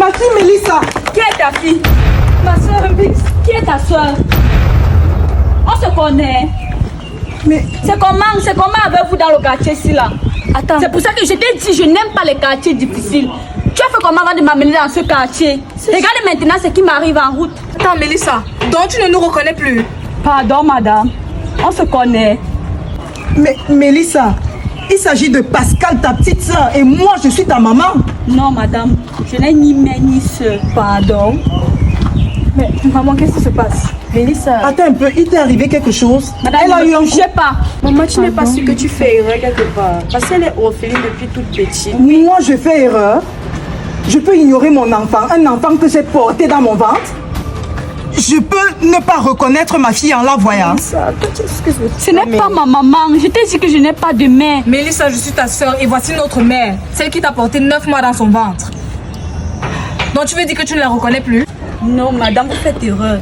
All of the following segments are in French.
Ma fille Mélissa. Qui est ta fille? Ma soeur Mélissa. Qui est ta soeur? On se connaît. Mais c'est comment avec vous dans le quartier ici là? Attends. C'est pour ça que je t'ai dit, je n'aime pas les quartiers difficiles. Tu as fait comment avant de m'amener dans ce quartier? Regarde maintenant ce qui m'arrive en route. Attends Mélissa, donc tu ne nous reconnais plus? Pardon madame, on se connaît. Mais Mélissa, il s'agit de Pascal, ta petite soeur, et moi je suis ta maman. Non madame, je n'ai ni mère ni soeur. Pardon? Mais maman, qu'est-ce qui se passe? Mélissa. Attends un peu, il t'est arrivé quelque chose? Madame, elle a eu un je sais pas. Maman, tu n'es pas sûre que tu fais erreur quelque part. Parce qu'elle est orpheline depuis toute petite. Moi je fais erreur. Je peux ignorer mon enfant, un enfant que j'ai porté dans mon ventre. Je peux ne pas reconnaître ma fille en la voyant. Mélissa, ce n'est pas ma maman. Je t'ai dit que je n'ai pas de mère. Mélissa, je suis ta soeur et voici notre mère. Celle qui t'a porté 9 mois dans son ventre. Donc tu veux dire que tu ne la reconnais plus? Non, madame, vous faites erreur.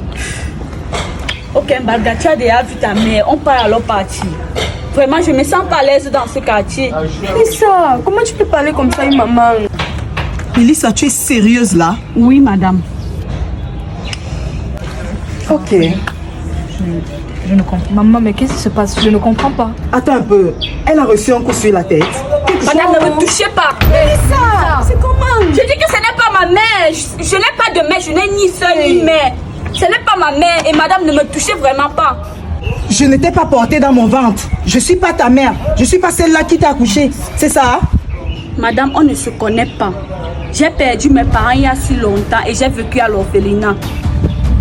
Ok, Mbarga, tu as déjà vu ta mère. On part alors partir. Vraiment, je me sens pas à l'aise dans ce quartier. Mélissa, comment tu peux parler comme ça à une maman? Mélissa, tu es sérieuse là? Oui, madame. Ok. Je ne comprends pas. Maman, mais qu'est-ce qui se passe? Je ne comprends pas. Attends un peu. Elle a reçu un coup sur la tête. Madame, ne me touchez pas. Mélissa, c'est comment? Je dis que ce n'est pas ma mère. Je n'ai pas de mère. Je n'ai ni soeur ni mère. Ce n'est pas ma mère. Et madame, ne me touchez vraiment pas. Je ne t'ai pas portée dans mon ventre. Je suis pas ta mère. Je suis pas celle-là qui t'a accouché. C'est ça? Madame, on ne se connaît pas. J'ai perdu mes parents il y a si longtemps et j'ai vécu à l'orphelinat.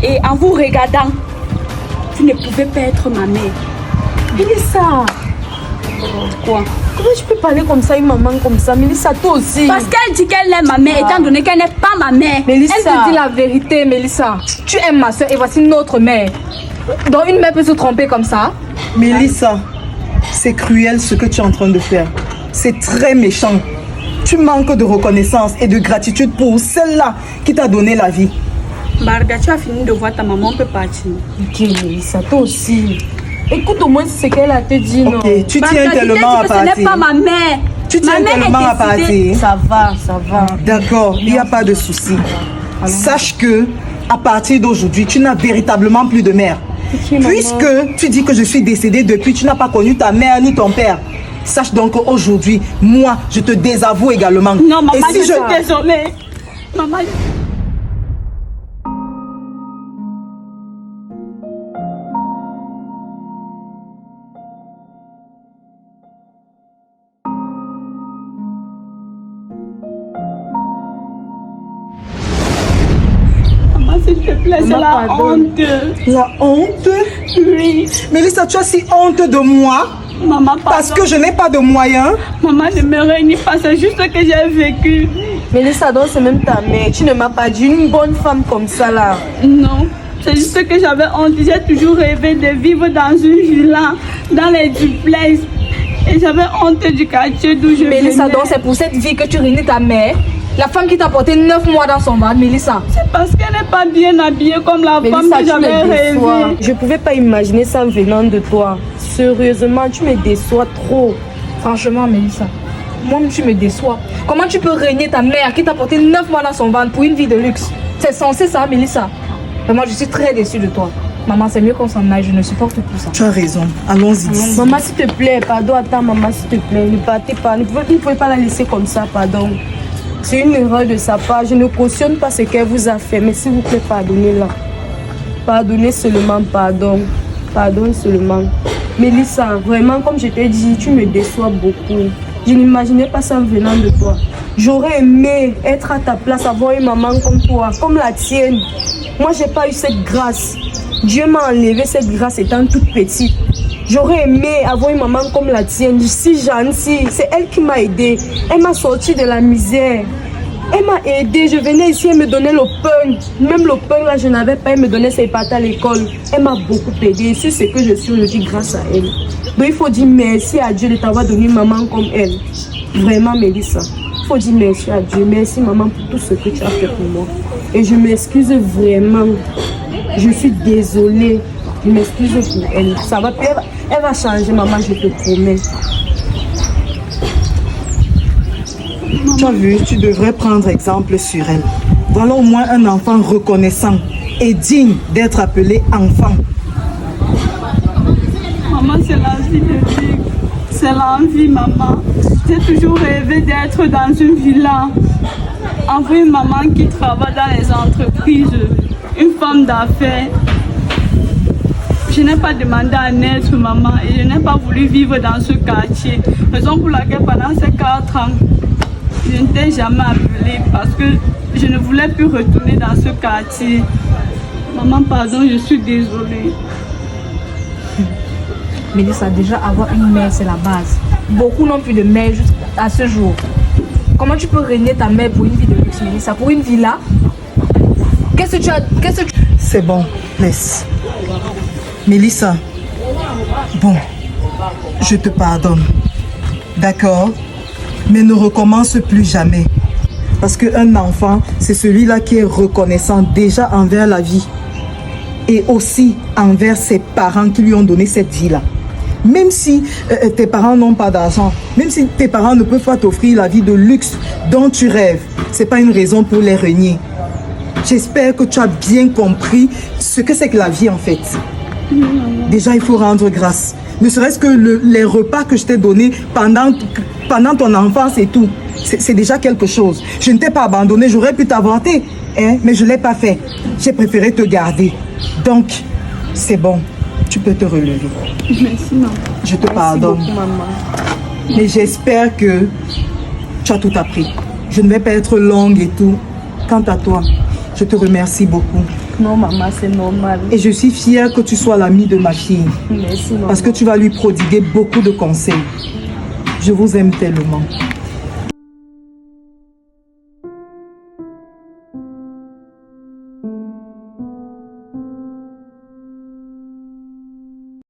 Et en vous regardant, tu ne pouvais pas être ma mère. Mélissa, Quoi? comment tu peux parler comme ça à une maman comme ça? Mélissa, toi aussi. Parce qu'elle dit qu'elle est ma mère, étant donné qu'elle n'est pas ma mère. Mélissa, elle te dit la vérité, Mélissa. Tu aimes ma soeur et voici notre mère. Donc une mère peut se tromper comme ça? Mélissa, c'est cruel ce que tu es en train de faire. C'est très méchant. Tu manques de reconnaissance et de gratitude pour celle-là qui t'a donné la vie. Marga, tu as fini de voir ta maman, on peut partir. Ok, Mélissa, toi aussi. Écoute au moins ce qu'elle a te dit, non? Ok, tu tiens Marga, tellement à ce n'est partir. pas ma mère. Tu tiens Ma mère tellement est à décédée. partir. Ça va, ça va. D'accord, il n'y a pas de souci. Sache que, à partir d'aujourd'hui, tu n'as véritablement plus de mère. Puisque tu dis que je suis décédée depuis, tu n'as pas connu ta mère ni ton père. Sache donc qu'aujourd'hui, moi, je te désavoue également. Non, maman, Et si je suis désolée. Maman, s'il te plaît, c'est la honte. La honte? Oui. Mélissa, tu as si honte de moi Maman, parce pardon. que je n'ai pas de moyens. Maman, ne me réunis pas, c'est juste ce que j'ai vécu. Mélissa, donc c'est même ta mère. Tu ne m'as pas dit une bonne femme comme ça là. Non, c'est juste que j'avais honte. J'ai toujours rêvé de vivre dans une villa, dans les duplex. Et j'avais honte du quartier d'où je venais. Mélissa, donc c'est pour cette vie que tu réunis ta mère. La femme qui t'a porté 9 mois dans son ventre, Mélissa. C'est parce qu'elle n'est pas bien habillée comme la femme Mélissa, que tu j'avais me déçois. rêvé. Je pouvais pas imaginer ça venant de toi. Sérieusement, tu me déçois trop. Franchement, Mélissa, moi tu me déçois. Comment tu peux régner ta mère qui t'a porté 9 mois dans son ventre pour une vie de luxe? C'est censé ça, Mélissa. Vraiment, je suis très déçue de toi. Maman, c'est mieux qu'on s'en aille, je ne supporte plus ça. Tu as raison, allons-y. Maman, s'il te plaît, pardon, attends, maman, s'il te plaît, ne partez pas. Vous ne pouvez pas la laisser comme ça, pardon. C'est une erreur de sa part. Je ne cautionne pas ce qu'elle vous a fait, mais s'il vous plaît, pardonnez-la. Pardonnez seulement, pardon. Pardon seulement. Mélissa, vraiment, comme je t'ai dit, tu me déçois beaucoup. Je n'imaginais pas ça en venant de toi. J'aurais aimé être à ta place, avoir une maman comme toi, comme la tienne. Moi, j'ai pas eu cette grâce. Dieu m'a enlevé cette grâce étant toute petite. J'aurais aimé avoir une maman comme la tienne, si gentille. C'est elle qui m'a aidée. Elle m'a sorti de la misère. Elle m'a aidée. Je venais ici, elle me donnait le pain. Même le pain, là, je n'avais pas. Elle me donnait ses pâtes à l'école. Elle m'a beaucoup aidée. C'est ce que je suis aujourd'hui grâce à elle. Donc, il faut dire merci à Dieu de t'avoir donné une maman comme elle. Vraiment, Mélissa. Il faut dire merci à Dieu. Merci, maman, pour tout ce que tu as fait pour moi. Et je m'excuse vraiment. Je suis désolée. Je m'excuse pour elle. Ça va, elle va changer, maman, je te promets. Tu as vu, tu devrais prendre exemple sur elle. Voilà au moins un enfant reconnaissant et digne d'être appelé enfant. Maman, c'est la vie de Dieu. C'est l'envie, maman. J'ai toujours rêvé d'être dans une villa. Avec une maman qui travaille dans les entreprises, une femme d'affaires. Je n'ai pas demandé à naître, maman, et je n'ai pas voulu vivre dans ce quartier. Raison pour laquelle pendant ces 4 ans, je ne t'ai jamais appelée parce que je ne voulais plus retourner dans ce quartier. Maman, pardon, je suis désolée. Mélissa, déjà avoir une mère, c'est la base. Beaucoup n'ont plus de mère jusqu'à ce jour. Comment tu peux régner ta mère pour une vie de luxe, Mélissa? Pour une villa? Qu'est-ce que tu as... C'est bon, laisse. Mélissa, bon, je te pardonne. D'accord? Mais ne recommence plus jamais. Parce qu'un enfant, c'est celui-là qui est reconnaissant déjà envers la vie. Et aussi envers ses parents qui lui ont donné cette vie-là. Même si tes parents n'ont pas d'argent, même si tes parents ne peuvent pas t'offrir la vie de luxe dont tu rêves, ce n'est pas une raison pour les renier. J'espère que tu as bien compris ce que c'est que la vie en fait. Déjà, il faut rendre grâce. Ne serait-ce que les repas que je t'ai donnés pendant ton enfance et tout. C'est déjà quelque chose. Je ne t'ai pas abandonné, j'aurais pu t'avorter, hein, mais je ne l'ai pas fait. J'ai préféré te garder. Donc, c'est bon. Tu peux te relever. Merci, maman. Je te pardonne. Merci beaucoup, maman. Mais j'espère que tu as tout appris. Je ne vais pas être longue et tout. Quant à toi, je te remercie beaucoup. Non, maman, c'est normal. Et je suis fière que tu sois l'amie de ma fille. Merci, maman. Parce que tu vas lui prodiguer beaucoup de conseils. Je vous aime tellement.